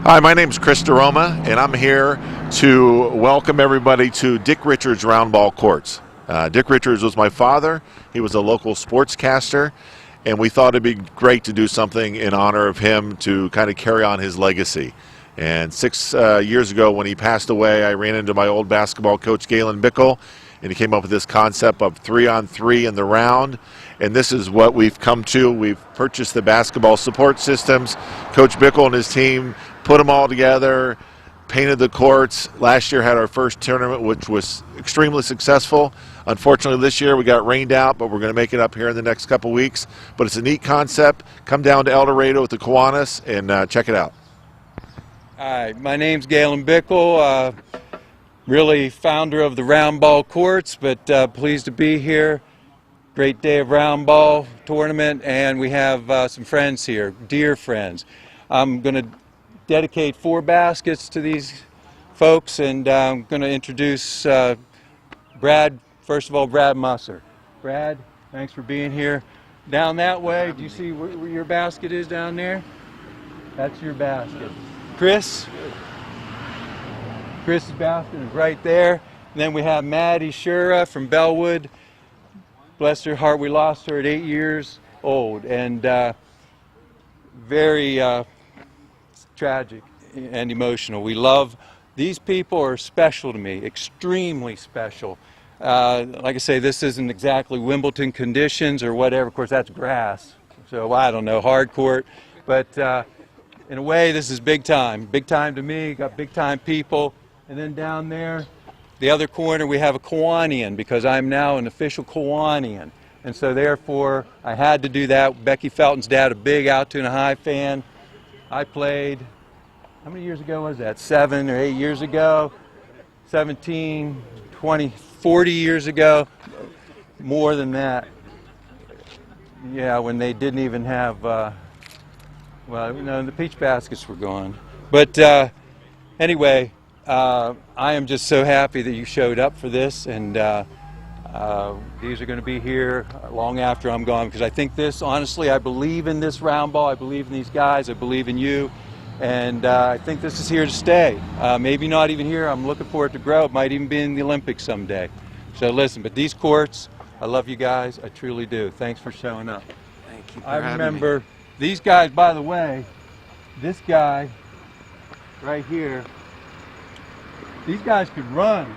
Hi, my name is Chris DeRoma, and I'm here to welcome everybody to Dick Richards Roundball Courts. Dick Richards was my father. He was a local sportscaster, and we thought it'd be great to do something in honor of him to kind of carry on his legacy. And 6 years ago when he passed away, I ran into my old basketball coach, Galen Bickel, and he came up with this concept of 3-on-3 in the round. And this is what we've come to. We've purchased the basketball support systems. Coach Bickel and his team put them all together, painted the courts. Last year had our first tournament, which was extremely successful. Unfortunately, this year we got rained out, but we're going to make it up here in the next couple weeks. But it's a neat concept. Come down to El Dorado with the Kiwanis and check it out. Hi, my name's Galen Bickel, really founder of the Roundball Courts, but pleased to be here. Great day of Roundball tournament, and we have some friends here, dear friends. I'm going to dedicate 4 baskets to these folks, and I'm going to introduce Brad. First of all, Brad Musser. Brad, thanks for being here. Down that way, do you see where your basket is down there? That's your basket. Chris's basket is right there. And then we have Maddie Shura from Bellwood. Bless her heart, we lost her at 8 years old, and very tragic and emotional. We love, these people are special to me, extremely special. Like I say, this isn't exactly Wimbledon conditions or whatever. Of course, that's grass, so I don't know, hard court. But in a way, this is big time to me. Got big time people. And then down there, the other corner, we have a Kiwanian, because I'm now an official Kiwanian. And so therefore, I had to do that. Becky Felton's dad, a big Altoona High fan. I played, how many years ago was that? 7 or 8 years ago? 17, 20, 40 years ago? More than that. Yeah, when they didn't even have, well, you know, the peach baskets were gone. But anyway, I am just so happy that you showed up for this, and these are going to be here long after I'm gone, because I think this, honestly, I believe in this Roundball, I believe in these guys, I believe in you, and I think this is here to stay. Maybe not even here, I'm looking for it to grow. It might even be in the Olympics someday. So listen, but these courts, I love you guys, I truly do. Thanks for showing up. Thank you for I remember me. These guys, by the way, this guy right here, these guys could run,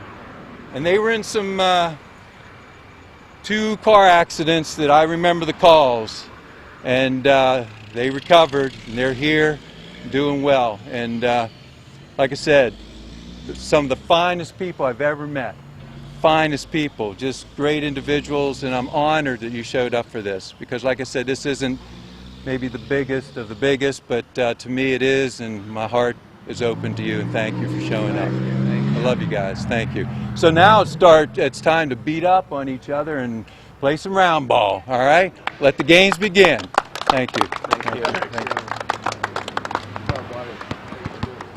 and they were in some 2 car accidents that I remember the calls, and they recovered, and they're here doing well. And like I said, some of the finest people I've ever met, finest people, just great individuals, and I'm honored that you showed up for this, because like I said, this isn't maybe the biggest of the biggest, but to me it is, and my heart is open to you, and thank you for showing up. I love you guys. Thank you. So now it's time to beat up on each other and play some round ball. All right? Let the games begin. Thank you. Thank you. Thank you.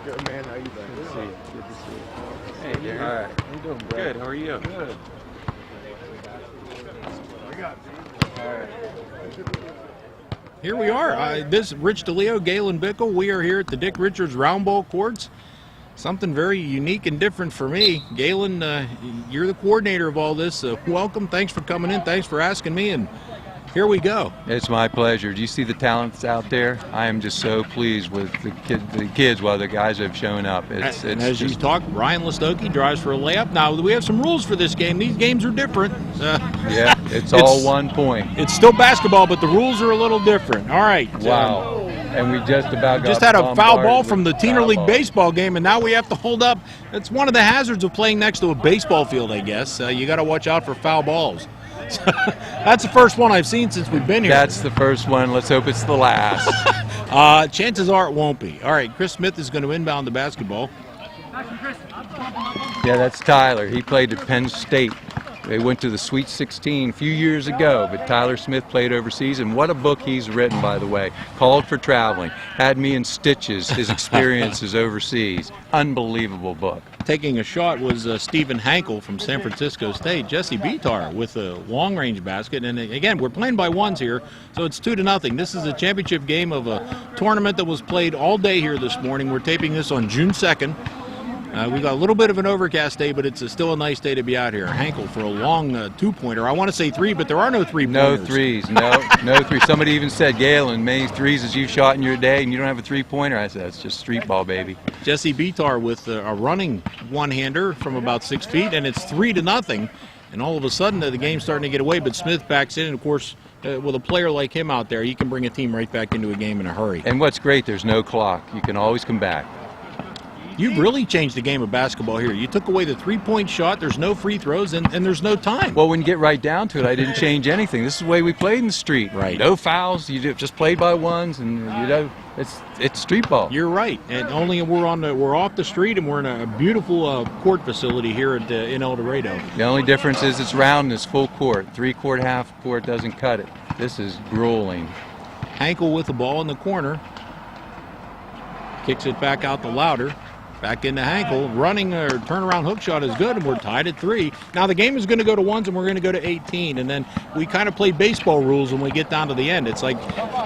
Good man. How you doing? Good to see you. Good to see you. Hey, Gary. All right. How you doing, Brad? Good. How are you? Good. All right. Here we are. This is Rich DeLeo, Galen Bickel. We are here at the Dick Richards Roundball Courts. Something very unique and different for me. Galen, you're the coordinator of all this. Welcome. Thanks for coming in. Thanks for asking me. And here we go. It's my pleasure. Do you see the talents out there? I am just so pleased with the kids, while the guys have shown up. It's as just, you talk, Ryan Listoki drives for a layup. Now, we have some rules for this game. These games are different. yeah, it's all 1 point. It's still basketball, but the rules are a little different. All right. Wow. And we just about got had a foul ball bombarded from the with Teener foul League balls. baseball game, and now we have to hold up. That's one of the hazards of playing next to a baseball field, I guess. You got to watch out for foul balls. That's the first one I've seen since we've been here. That's the first one. Let's hope it's the last. Chances are it won't be. All right, Chris Smith is going to inbound the basketball. Yeah, that's Tyler. He played at Penn State. They went to the Sweet 16 a few years ago, but Tyler Smith played overseas, and what a book he's written, by the way. Called for Traveling. Had me in stitches, his experiences overseas. Unbelievable book. Taking a shot was Stephen Hankel from San Francisco State. Jesse Bitar with a long-range basket. And again, we're playing by ones here, so it's 2-0. This is a championship game of a tournament that was played all day here this morning. We're taping this on June 2nd. We got a little bit of an overcast day, but it's still a nice day to be out here. Hankel for a long two-pointer. I want to say three, but there are no three-pointers. No threes, no threes. Somebody even said, Galen, many threes as you've shot in your day, and you don't have a three-pointer. I said, that's just street ball, baby. Jesse Bitar with a running one-hander from about 6 feet, and it's 3-0. And all of a sudden, the game's starting to get away, but Smith backs in, and of course, with a player like him out there, he can bring a team right back into a game in a hurry. And what's great, there's no clock. You can always come back. You've really changed the game of basketball here. You took away the three-point shot, there's no free throws, and there's no time. Well, when you get right down to it, I didn't change anything. This is the way we played in the street. Right. No fouls. You just played by ones, and it's street ball. You're right. And only we're off the street, and we're in a beautiful court facility here in El Dorado. The only difference is it's round and it's full court. 3-court, half court doesn't cut it. This is grueling. Hankel with the ball in the corner. Kicks it back out to Louder. Back into Hankel. Running or turnaround hook shot is good, and we're tied at 3. Now the game is going to go to ones, and we're going to go to 18. And then we kind of play baseball rules when we get down to the end. It's like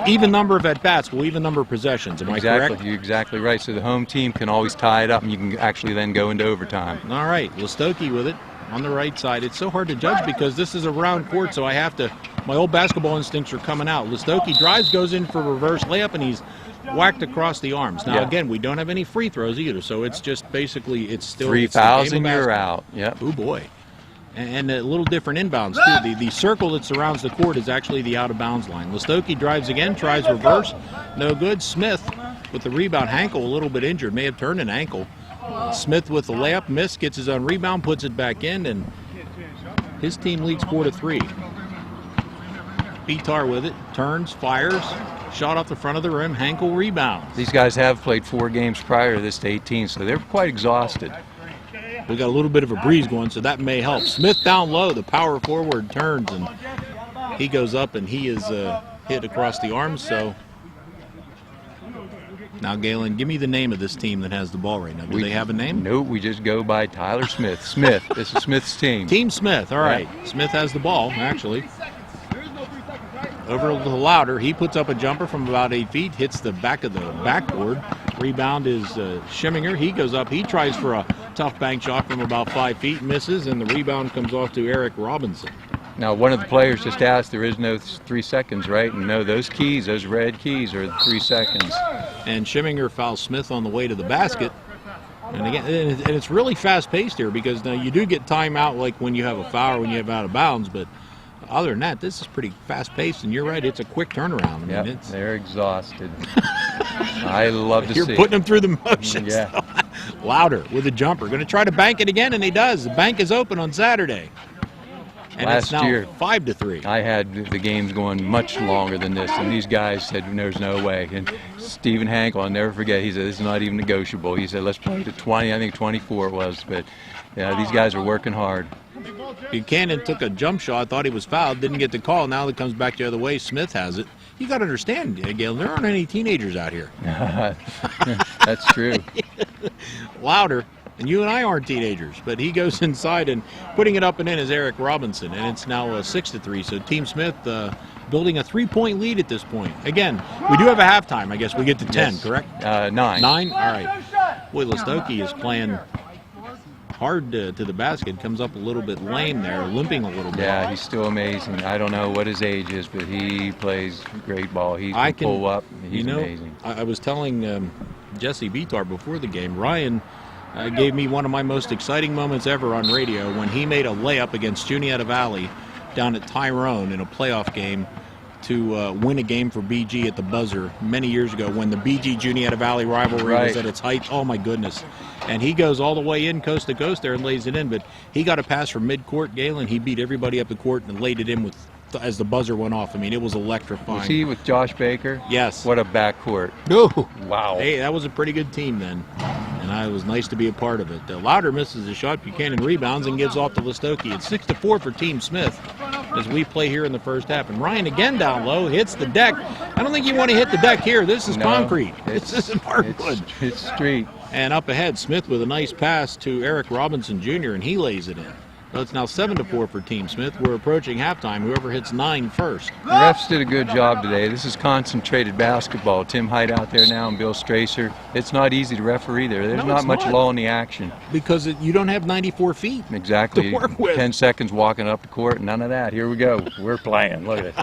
even number of at-bats, well, even number of possessions. Am I correct? You're exactly right. So the home team can always tie it up, and you can actually then go into overtime. All right. Listoki with it on the right side. It's so hard to judge because this is a round court, so I have to – my old basketball instincts are coming out. Listoki drives, goes in for reverse layup, and he's whacked across the arms. Now, again, we don't have any free throws either, so it's just basically it's still 3 fouls and you're out. Yep. Oh, boy. And a little different inbounds, too. The circle that surrounds the court is actually the out-of-bounds line. Listoki drives again, tries reverse. No good. Smith with the rebound. Hankel a little bit injured. May have turned an ankle. Smith with the layup. Miss. Gets his own rebound. Puts it back in. And his team leads 4-3. Bitar with it. Turns. Fires. Shot off the front of the rim. Hankel rebounds. These guys have played 4 games prior to this to 18, so they're quite exhausted. We got a little bit of a breeze going, so that may help. Smith down low. The power forward turns, and he goes up, and he is hit across the arms. So now, Galen, give me the name of this team that has the ball right now. Do they have a name? No, we just go by Tyler Smith. Smith. This is Smith's team. Team Smith. All right. Yeah. Smith has the ball, actually. Over to Louder. He puts up a jumper from about 8 feet, hits the back of the backboard. Rebound is Schimminger. He goes up. He tries for a tough bank shot from about 5 feet, misses, and the rebound comes off to Eric Robinson. Now, one of the players just asked, there is no 3 seconds, right? And no, those keys, those red keys are 3 seconds. And Schimminger fouls Smith on the way to the basket. And again, and it's really fast-paced here because now you do get timeout like when you have a foul or when you have out of bounds, but other than that, this is pretty fast-paced, and you're right, it's a quick turnaround. I mean, they're exhausted. I love to see. You're putting them through the motions. Yeah. Louder with a jumper. Going to try to bank it again, and he does. The bank is open on Saturday. And Last it's now year, 5-3. I had the games going much longer than this, and these guys said there's no way. And Stephen Hankel, I'll never forget, he said, this is not even negotiable. He said, let's play to 20, I think 24 it was. But yeah, these guys are working hard. Buchanan took a jump shot, thought he was fouled, didn't get the call. Now it comes back the other way. Smith has it. You got to understand, Galen, there aren't any teenagers out here. That's true. Louder. And you and I aren't teenagers, but he goes inside and putting it up and in is Eric Robinson, and it's now 6-3. So Team Smith building a 3-point lead at this point. Again, we do have a halftime. I guess we get to 10, yes. Correct? 9. 9? All right. Boy, Listoki is playing hard to the basket. Comes up a little bit lame there, limping a little bit. Yeah, he's still amazing. I don't know what his age is, but he plays great ball. He can pull up. He's amazing. I was telling Jesse Bitar before the game, Ryan gave me one of my most exciting moments ever on radio when he made a layup against Juniata Valley down at Tyrone in a playoff game to win a game for BG at the buzzer many years ago when the BG-Juniata Valley rivalry was at its height. Oh, my goodness. And he goes all the way in coast to coast there and lays it in. But he got a pass from midcourt, Galen. He beat everybody up the court and laid it in with as the buzzer went off. I mean, it was electrifying. Was he with Josh Baker? Yes. What a backcourt. No. Wow. Hey, that was a pretty good team then. And and it was nice to be a part of it. Louder misses a shot. Buchanan rebounds and gives off to Listoki. It's 6-4 for Team Smith as we play here in the first half. And Ryan again down low, hits the deck. I don't think you want to hit the deck here. This is concrete. This isn't hardwood. It's street. And up ahead, Smith with a nice pass to Eric Robinson Jr., and he lays it in. So it's now 7-4 for Team Smith. We're approaching halftime. Whoever hits 9 first. The refs did a good job today. This is concentrated basketball. Tim Hyde out there now and Bill Stracer. It's not easy to referee there. There's not much lull in the action. Because you don't have 94 feet exactly to work with. 10 seconds walking up the court, none of that. Here we go. We're playing. Look at it.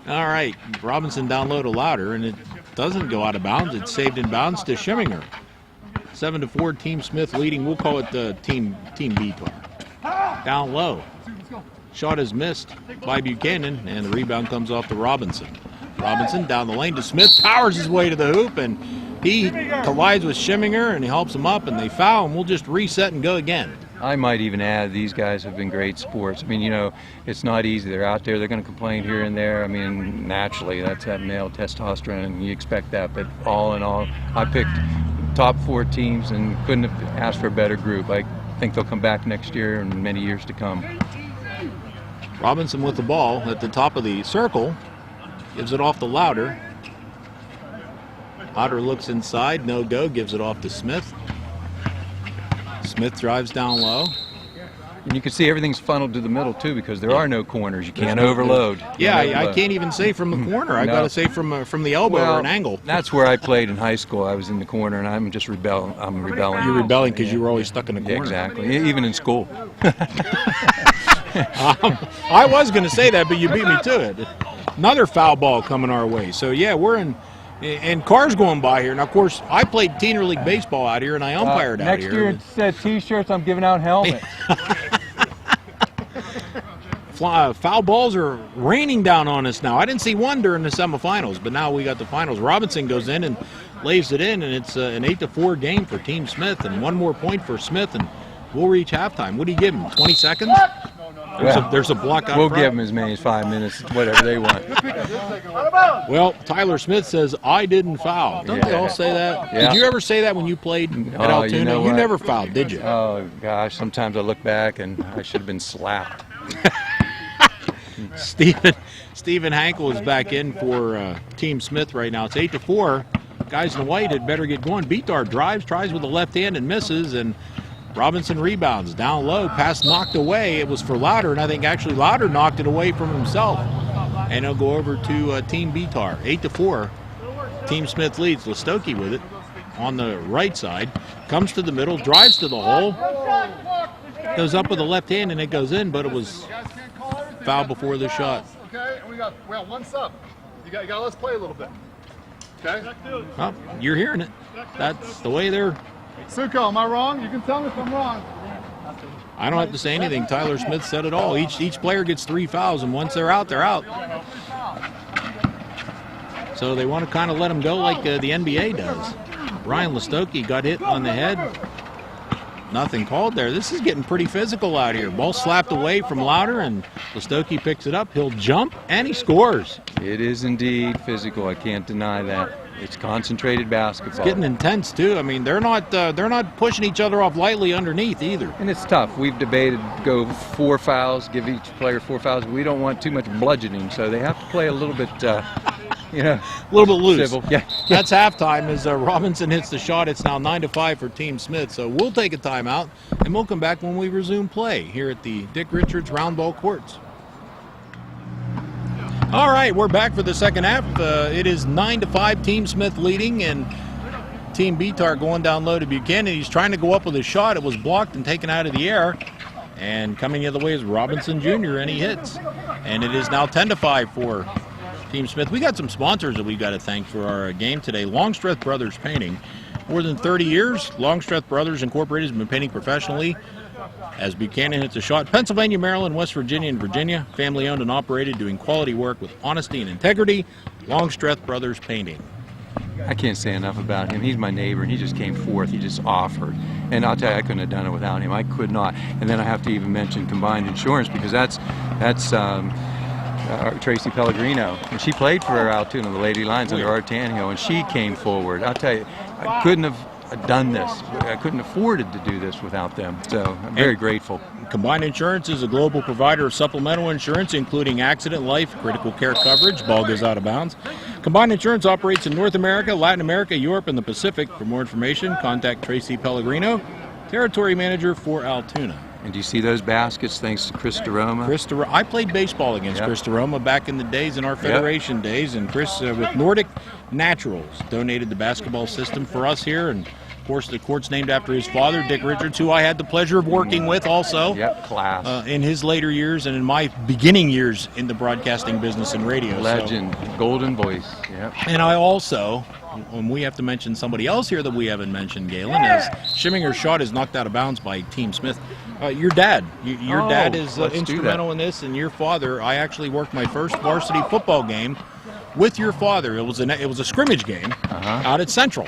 All right. Robinson down low to Louder, and it doesn't go out of bounds. It's saved in bounds to Schimminger. 7-4, Team Smith leading. We'll call it Team B-Tar. Down low. Shot is missed by Buchanan, and the rebound comes off to Robinson. Robinson down the lane to Smith, powers his way to the hoop, and he collides with Schimminger, and he helps him up, and they foul, and we'll just reset and go again. I might even add, these guys have been great sports. I mean, you know, it's not easy. They're out there. They're going to complain here and there. I mean, naturally, that's that male testosterone, and you expect that. But all in all, I picked top 4 teams and couldn't have asked for a better group. I think they'll come back next year and many years to come. Robinson with the ball at the top of the circle. Gives it off to Louder. Louder looks inside. No go. Gives it off to Smith. Smith drives down low. And you can see everything's funneled to the middle, too, because there are no corners. You can't overload. Yeah, I can't even say from the corner. I got to say from the elbow or an angle. That's where I played in high school. I was in the corner, and I'm just rebelling. I'm rebelling. You're rebelling because you were always stuck in the corner. Yeah, exactly. Even in school. I was going to say that, but you beat me to it. Another foul ball coming our way. So, yeah, we're in. And cars going by here. Now, of course, I played Teener League baseball out here, and I umpired out here. Next year, instead of T-shirts, I'm giving out helmets. Foul balls are raining down on us now. I didn't see one during the semifinals, but now we got the finals. Robinson goes in and lays it in, and it's an 8-4 game for Team Smith, and one more point for Smith, and we'll reach halftime. What do you give him, 20 seconds? There's a block out We'll front. give them as many as 5 minutes, whatever they want. Well, Tyler Smith says, I didn't foul. Don't they all say that? Yeah. Did you ever say that when you played at Altoona? You know you never fouled, did you? Oh, gosh. Sometimes I look back and I should have been slapped. Stephen Hankel is back in for Team Smith right now. It's 8-4. Guys in white had better get going. Bitar drives, tries with the left hand and misses, and Robinson rebounds. Down low, pass knocked away. It was for Louder, and I think actually Louder knocked it away from himself. And he'll go over to Team Bitar. 8-4. Team Smith leads. Listoki with it on the right side. Comes to the middle, drives to the hole. Goes up with the left hand, and it goes in, but it was foul before the shot. Okay, and we got one sub. You got to let us play a little bit. Okay? Well, you're hearing it. That's the way they're. Suko, am I wrong? You can tell me if I'm wrong. I don't have to say anything. Tyler Smith said it all. Each player gets 3 fouls, and once they're out, they're out. So they want to kind of let them go like the NBA does. Ryan Listoki got hit on the head. Nothing called there. This is getting pretty physical out here. Ball slapped away from Louder, and Listoki picks it up. He'll jump, and he scores. It is indeed physical. I can't deny that. It's concentrated basketball. It's getting intense too. I mean, they're not pushing each other off lightly underneath either. And it's tough. We've debated go 4 fouls, give each player 4 fouls. We don't want too much bludgeoning, so they have to play a little bit, a little bit loose. Civil. Yeah. That's halftime as Robinson hits the shot. It's now 9-5 for Team Smith. So we'll take a timeout, and we'll come back when we resume play here at the Dick Richards Roundball Courts. All right, we're back for the second half. It is 9-5, Team Smith leading, and Team Bitar going down low to Buchanan. He's trying to go up with a shot. It was blocked and taken out of the air. And coming the other way is Robinson Jr., and he hits. And it is now 10-5 for Team Smith. We got some sponsors that we got to thank for our game today. Longstreth Brothers Painting. More than 30 years, Longstreth Brothers Incorporated has been painting professionally. As Buchanan hits a shot, Pennsylvania, Maryland, West Virginia, and Virginia, family owned and operated, doing quality work with honesty and integrity. Longstreth Brothers Painting. I can't say enough about him. He's my neighbor, and he just came forth. He just offered. And I'll tell you, I couldn't have done it without him. I could not. And then I have to even mention Combined Insurance, because that's Tracy Pellegrino. And she played for Altoona, the Lady Lions, under Art Tannehill, and she came forward. I'll tell you, I couldn't have done this. I couldn't afford to do this without them. So I'm very grateful. Combined Insurance is a global provider of supplemental insurance, including accident, life, critical care coverage. Ball goes out of bounds. Combined Insurance operates in North America, Latin America, Europe, and the Pacific. For more information, contact Tracy Pellegrino, Territory Manager for Altoona. And do you see those baskets thanks to Chris DeRoma? I played baseball against Chris DeRoma back in the days, in our federation days, and Chris with Nordic Naturals donated the basketball system for us here, and of course the court's named after his father, Dick Richards, who I had the pleasure of working with also. Yep, class. In his later years and in my beginning years in the broadcasting business and radio. Legend, golden voice. Yep. And I also, and we have to mention somebody else here that we haven't mentioned, Galen, as Schimminger's shot is knocked out of bounds by Team Smith. Your dad. Your dad is instrumental in this, and your father. I actually worked my first varsity football game with your father. It was a scrimmage game out at Central,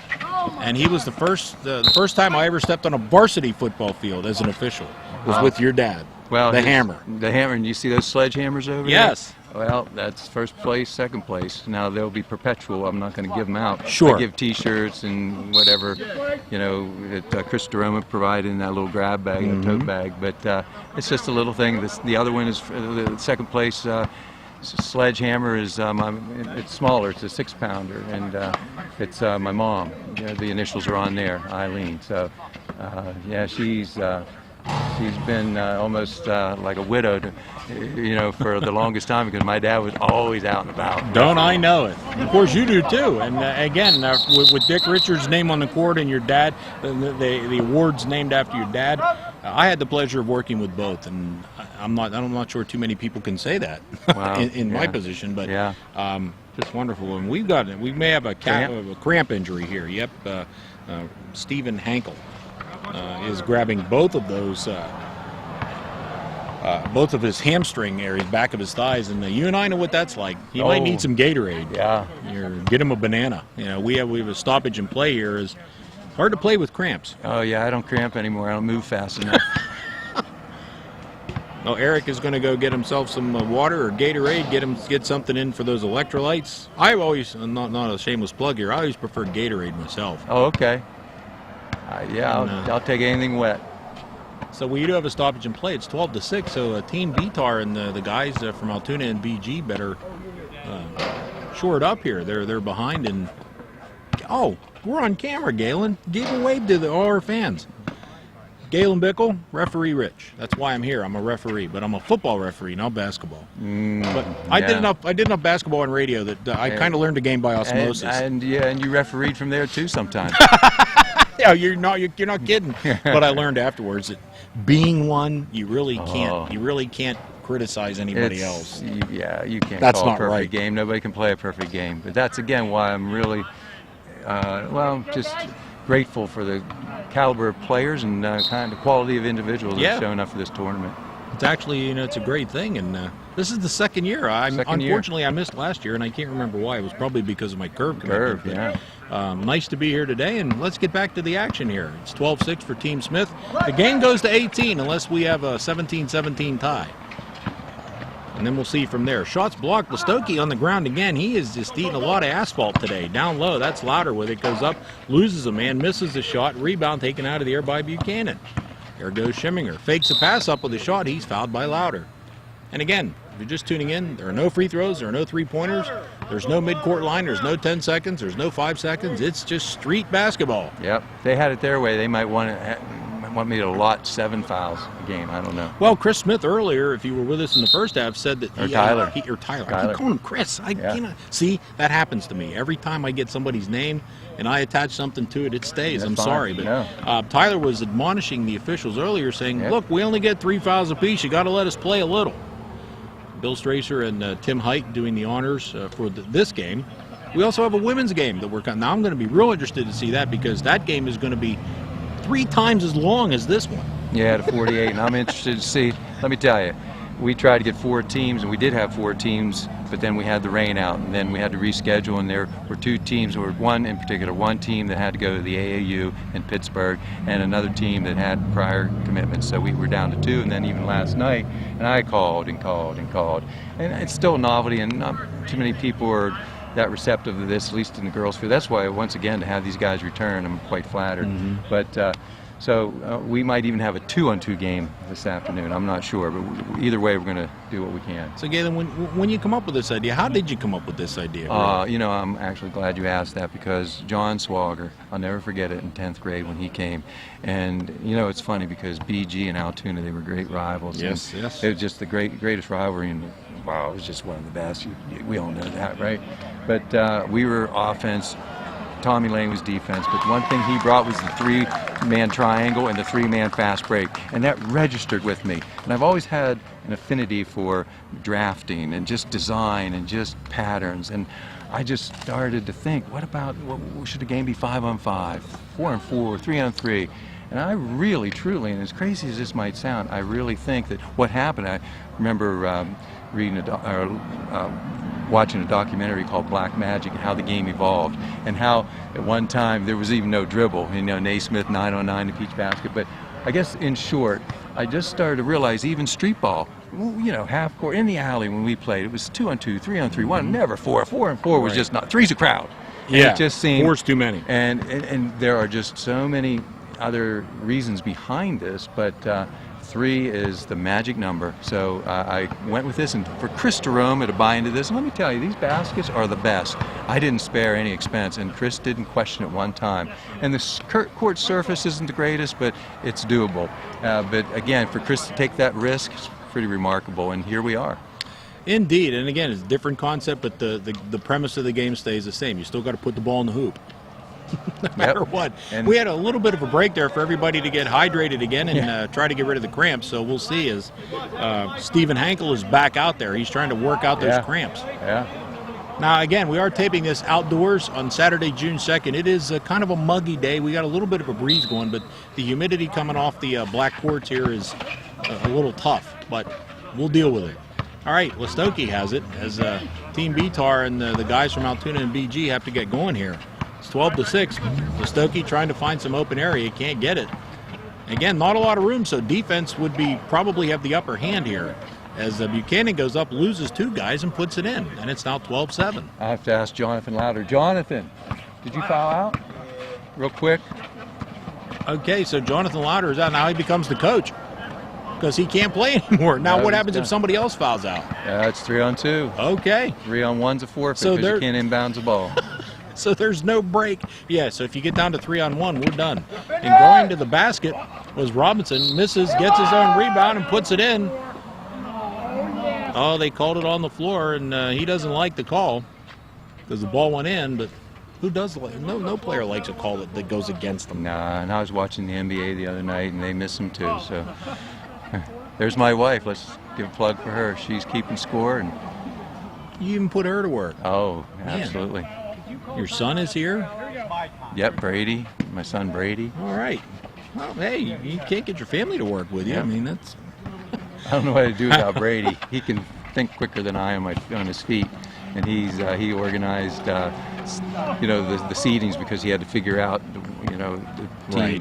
and he was the first time I ever stepped on a varsity football field as an official was with your dad. Well, the hammer. The hammer. And you see those sledgehammers over there? Yes. Well, that's first place, second place. Now they'll be perpetual. I'm not going to give them out. Sure. I give T-shirts and whatever, you know, that Chris DeRoma provided in that little grab bag, tote bag. But it's just a little thing. The other one is the second place. Sledgehammer is it's smaller. It's a 6-pounder, and it's my mom. You know, the initials are on there, Eileen. So yeah, she's been almost like a widow, for the longest time, because my dad was always out and about. Don't I know it? Of course you do too. And again, with Dick Richards' name on the court and your dad, the awards named after your dad, I had the pleasure of working with both, and I'm not sure too many people can say that in my position, but just wonderful. And we may have a cramp injury here. Yep, Stephen Hankel is grabbing both of those. Both of his hamstring areas, back of his thighs, and you and I know what that's like. He might need some Gatorade. Yeah. Get him a banana. We have a stoppage in play here. Is hard to play with cramps. Oh yeah, I don't cramp anymore. I don't move fast enough. Well, Eric is going to go get himself some water or Gatorade. Get something in for those electrolytes. I've always, not a shameless plug here, I always preferred Gatorade myself. Oh, okay. I'll take anything wet. So we do have a stoppage in play. It's 12-6. So Team BTAR and the guys from Altoona and BG better shore it up here. They're behind, and we're on camera. Galen, give a wave to all our fans. Galen Bickel, referee Rich. That's why I'm here. I'm a referee, but I'm a football referee, not basketball. But I did enough basketball and radio that I kind of learned the game by osmosis. And you refereed from there too sometimes. Yeah, you're not kidding. But I learned afterwards that being one, you really can't criticize anybody else. You can't That's call not a perfect right. game. Nobody can play a perfect game. But that's again why I'm really just grateful for the caliber of players and kind of quality of individuals that have shown up for this tournament. It's actually, it's a great thing, and this is the second year. Unfortunately, I missed last year, and I can't remember why. It was probably because of my curve commitment. Nice to be here today, and let's get back to the action here. It's 12-6 for Team Smith. The game goes to 18 unless we have a 17-17 tie. And then we'll see from there. Shots blocked. Listokey on the ground again. He is just eating a lot of asphalt today. Down low, that's Louder with it. Goes up, loses a man, misses the shot. Rebound taken out of the air by Buchanan. There goes Schimminger. Fakes a pass up with a shot. He's fouled by Louder. And again, if you're just tuning in, there are no free throws. There are no three-pointers. There's no midcourt line. There's no 10 seconds. There's no 5 seconds. It's just street basketball. Yep. If they had it their way, they might want me to allot 7 fouls a game. I don't know. Well, Chris Smith earlier, if you were with us in the first half, said that Tyler. I keep calling him Chris. See, that happens to me. Every time I get somebody's name and I attach something to it, it stays. That's I'm fine. sorry. But Tyler was admonishing the officials earlier, saying, look, we only get 3 fouls apiece. You got to let us play a little. Bill Stracer and Tim Height doing the honors for this game. We also have a women's game that we're now I'm going to be real interested to see that, because that game is going to be 3 times as long as this one. Yeah, to 48, and I'm interested to see. Let me tell you, we tried to get 4 teams, and we did have 4 teams, but then we had the rain out, and then we had to reschedule, and there were 2 teams, or one in particular, one team that had to go to the AAU in Pittsburgh, and another team that had prior commitments, so we were down to 2, and then even last night, and I called and called and called, and it's still a novelty, and not too many people are that receptive of this, at least in the girls' field. That's why, once again, to have these guys return, I'm quite flattered. But so we might even have a 2-on-2 game this afternoon. I'm not sure, but either way, we're going to do what we can. So, Galen, when you come up with this idea, how did you come up with this idea? You know, I'm actually glad you asked that, because John Swager, I'll never forget it, in 10th grade when he came. And, you know, it's funny because BG and Altoona, they were great rivals. Yes, yes. It was just the greatest rivalry, and wow, it was just one of the best. We all know that, right? But we were offense. Tommy Lane was defense, but one thing he brought was the 3-man triangle and the 3-man fast break, and that registered with me. And I've always had an affinity for drafting and just design and just patterns, and I just started to think, what should the game be 5-on-5, 4-on-4, 3-on-3? And I really, truly, and as crazy as this might sound, I really think that what happened, I remember reading watching a documentary called Black Magic, and how the game evolved, and how at one time there was even no dribble. You know, Naismith 9-on-9 to Peach Basket. But I guess in short, I just started to realize even street ball, you know, half court in the alley when we played, it was 2-on-2, 3-on-3, 1, never 4. 4-on-4 was just not. 3's a crowd. And Yeah, it just seemed 4's too many. And there are just so many other reasons behind this, but 3 is the magic number. So I went with this, and for Chris Jerome to buy into this, and let me tell you, these baskets are the best. I didn't spare any expense, and Chris didn't question it one time. And the court surface isn't the greatest, but it's doable. But again, for Chris to take that risk, it's pretty remarkable, and here we are. Indeed, and again, it's a different concept, but the premise of the game stays the same. You still got to put the ball in the hoop. No matter what. And we had a little bit of a break there for everybody to get hydrated again and try to get rid of the cramps. So we'll see as Stephen Hankel is back out there. He's trying to work out those cramps. Yeah. Now, again, we are taping this outdoors on Saturday, June 2nd. It is kind of a muggy day. We got a little bit of a breeze going, but the humidity coming off the black courts here is a little tough, but we'll deal with it. All right, Listoki has it as Team BTAR and the guys from Altoona and BG have to get going here. It's 12-6. Listoki trying to find some open area. Can't get it. Again, not a lot of room, so defense would probably have the upper hand here. As Buchanan goes up, loses 2 guys, and puts it in. And it's now 12-7. I have to ask Jonathan Louder. Jonathan, did you foul out? Real quick. Okay, so Jonathan Louder is out. Now he becomes the coach because he can't play anymore. Now what happens if somebody else fouls out? Yeah, it's 3-on-2. Okay. 3-on-1's a forfeit So because you can't inbounds the ball. So there's no break. Yeah, so if you get down to 3-on-1, we're done. And going to the basket was Robinson. Misses, gets his own rebound, and puts it in. Oh, they called it on the floor, and he doesn't like the call because the ball went in, but who does? No player likes a call that goes against them. Nah, and I was watching the NBA the other night, and they missed him too. So there's my wife. Let's give a plug for her. She's keeping score. And you even put her to work. Oh, absolutely. Man. Your son is here? Yep, Brady. My son Brady. All right. Well, hey, you can't get your family to work with you. Yeah. I mean, that's... I don't know what to do without Brady. He can think quicker than I am on his feet, and he organized the seedings because he had to figure out the team,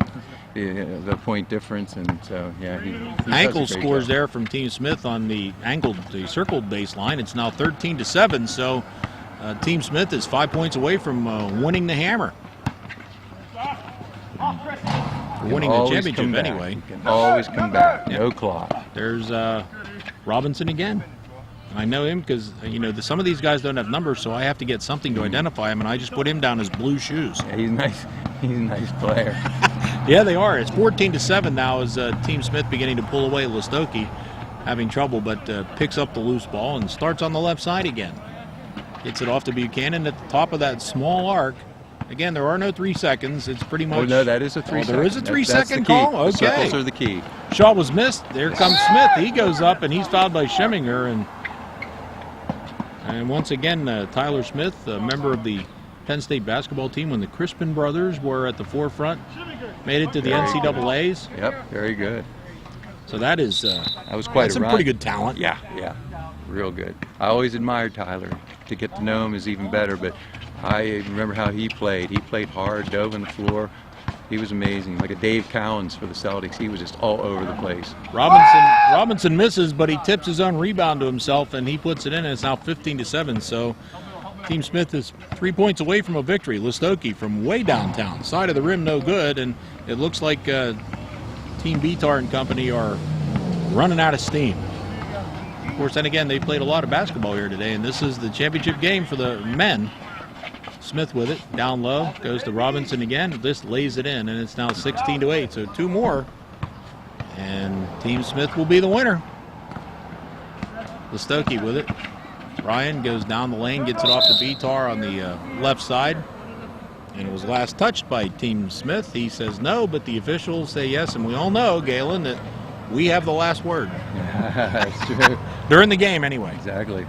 the point difference, and so he Ankle scores there from Team Smith on the circled baseline. It's now 13-7. So Team Smith is 5 points away from winning the hammer. Winning the championship anyway. You can always come back. No clock. There's Robinson again. I know him because some of these guys don't have numbers, so I have to get something to identify him, and I just put him down as blue shoes. Yeah, he's nice. He's a nice player. Yeah, they are. It's 14-7 now as Team Smith beginning to pull away. Listoki having trouble, but picks up the loose ball and starts on the left side again. Gets it off to Buchanan at the top of that small arc. Again, there are no 3 seconds. It's pretty much... Oh, no, that is a 3 second. There is a 3-second call? Okay. The circles are the key. Shot was missed. There comes Smith. He goes up, and he's fouled by Scheminger. And once again, Tyler Smith, a member of the Penn State basketball team when the Crispin brothers were at the forefront, made it to the NCAAs. Yep, very good. So that is... that was quite a some run. pretty good talent. Yeah, real good. I always admired Tyler. To get to know him is even better, but I remember how he played. He played hard, dove on the floor. He was amazing, like a Dave Cowens for the Celtics. He was just all over the place. Robinson misses, but he tips his own rebound to himself, and he puts it in, and it's now 15-7. So Team Smith is 3 points away from a victory. Listoki from way downtown. Side of the rim, no good, and it looks like Team Bitar and company are running out of steam. Of course, then again, they played a lot of basketball here today, and this is the championship game for the men. Smith with it, down low, goes to Robinson again. This lays it in, and it's now 16-8, so 2 more. And Team Smith will be the winner. Listoki with it. Ryan goes down the lane, gets it off to Bitar on the left side. And it was last touched by Team Smith. He says no, but the officials say yes, and we all know, Galen, that we have the last word. Yeah, that's true. During the game, anyway. Exactly.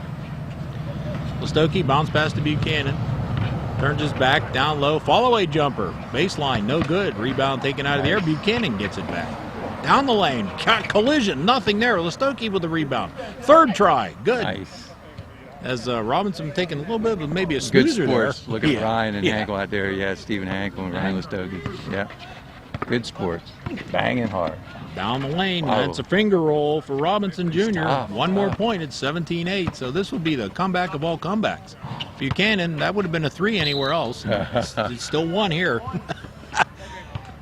Listoki bounce pass to Buchanan. Turns his back, down low, follow-away jumper. Baseline, no good. Rebound taken out of the air. Buchanan gets it back. Down the lane, collision, nothing there. Listoki with the rebound. Third try, good. Nice. As Robinson taking a little bit of maybe a Good snoozer sports. there. Look at Ryan and Hankel out there. Yeah, Stephen Hankel and Ryan Listoki. Yeah. Good sports. Banging hard. Down the lane, Wow. It's a finger roll for Robinson Jr. Stop, One more stop. point, it's 17-8. So this would be the comeback of all comebacks. Buchanan, that would have been a 3 anywhere else. It's still 1 here.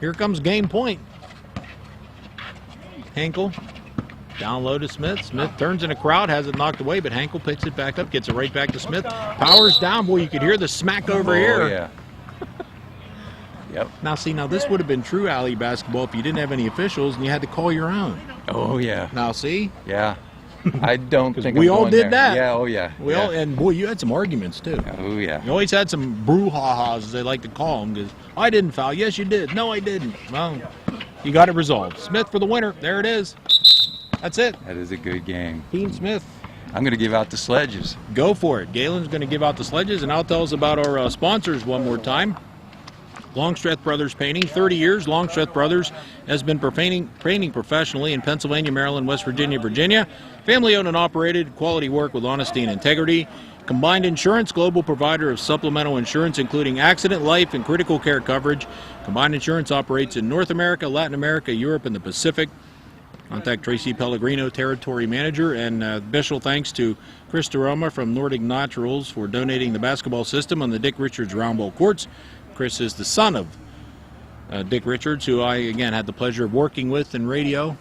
Here comes game point. Hankel, down low to Smith. Smith turns in a crowd, has it knocked away, but Hankel picks it back up, gets it right back to Smith. Powers down. Boy, you could hear the smack over here. Yeah. Yep. Now, see, this would have been true alley basketball if you didn't have any officials and you had to call your own. Oh, yeah. Now, see? Yeah. I don't think we I'm all going did there. that. Yeah, oh, yeah. We all, and boy, you had some arguments, too. Oh, yeah. You always had some brouhahas, as they like to call them, because I didn't foul. Yes, you did. No, I didn't. Well, you got it resolved. Smith for the winner. There it is. That's it. That is a good game. Team Smith. I'm going to give out the sledges. Go for it. Galen's going to give out the sledges, and I'll tell us about our sponsors one more time. Longstreth Brothers Painting, 30 years. Longstreth Brothers has been painting professionally in Pennsylvania, Maryland, West Virginia, Virginia. Family owned and operated, quality work with honesty and integrity. Combined Insurance, global provider of supplemental insurance, including accident, life, and critical care coverage. Combined Insurance operates in North America, Latin America, Europe, and the Pacific. Contact Tracy Pellegrino, Territory Manager, and special thanks to Chris DeRoma from Nordic Naturals for donating the basketball system on the Dick Richards Roundball courts. Chris is the son of Dick Richards, who I, again, had the pleasure of working with in radio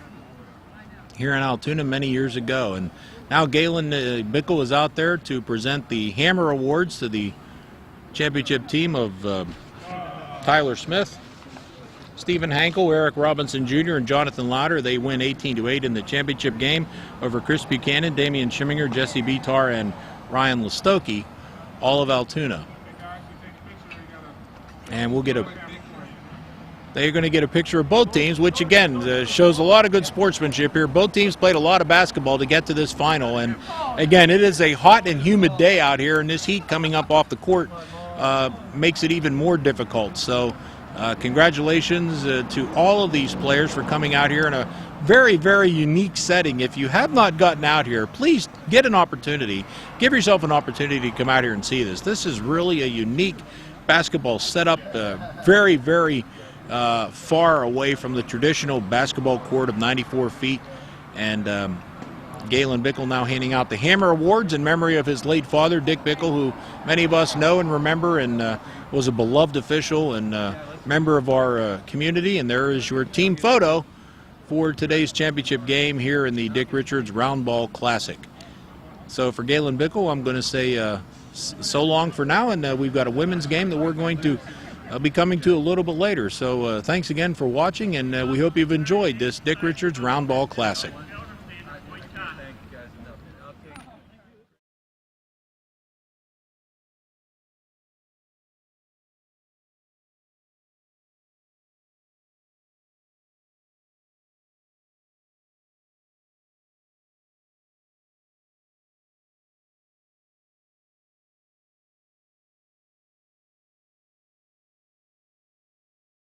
here in Altoona many years ago. And now Galen Bickel is out there to present the Hammer Awards to the championship team of Tyler Smith, Stephen Hankel, Eric Robinson Jr., and Jonathan Lauder. They win 18-8 in the championship game over Chris Buchanan, Damian Schimminger, Jesse Bitar, and Ryan Listoki, all of Altoona. And they're going to get a picture of both teams, which again shows a lot of good sportsmanship here. Both teams played a lot of basketball to get to this final. And again, it is a hot and humid day out here, and this heat coming up off the court makes it even more difficult. So congratulations to all of these players for coming out here in a very, very unique setting. If you have not gotten out here, please get an opportunity. Give yourself an opportunity to come out here and see this. This is really a unique basketball setup, very, very far away from the traditional basketball court of 94 feet. And Galen Bickel now handing out the Hammer Awards in memory of his late father, Dick Bickel, who many of us know and remember, and was a beloved official and member of our community. And there is your team photo for today's championship game here in the Dick Richards Roundball Classic. So for Galen Bickel, I'm going to say so long for now, and we've got a women's game that we're going to be coming to a little bit later. So thanks again for watching, and we hope you've enjoyed this Dick Richards Roundball Classic.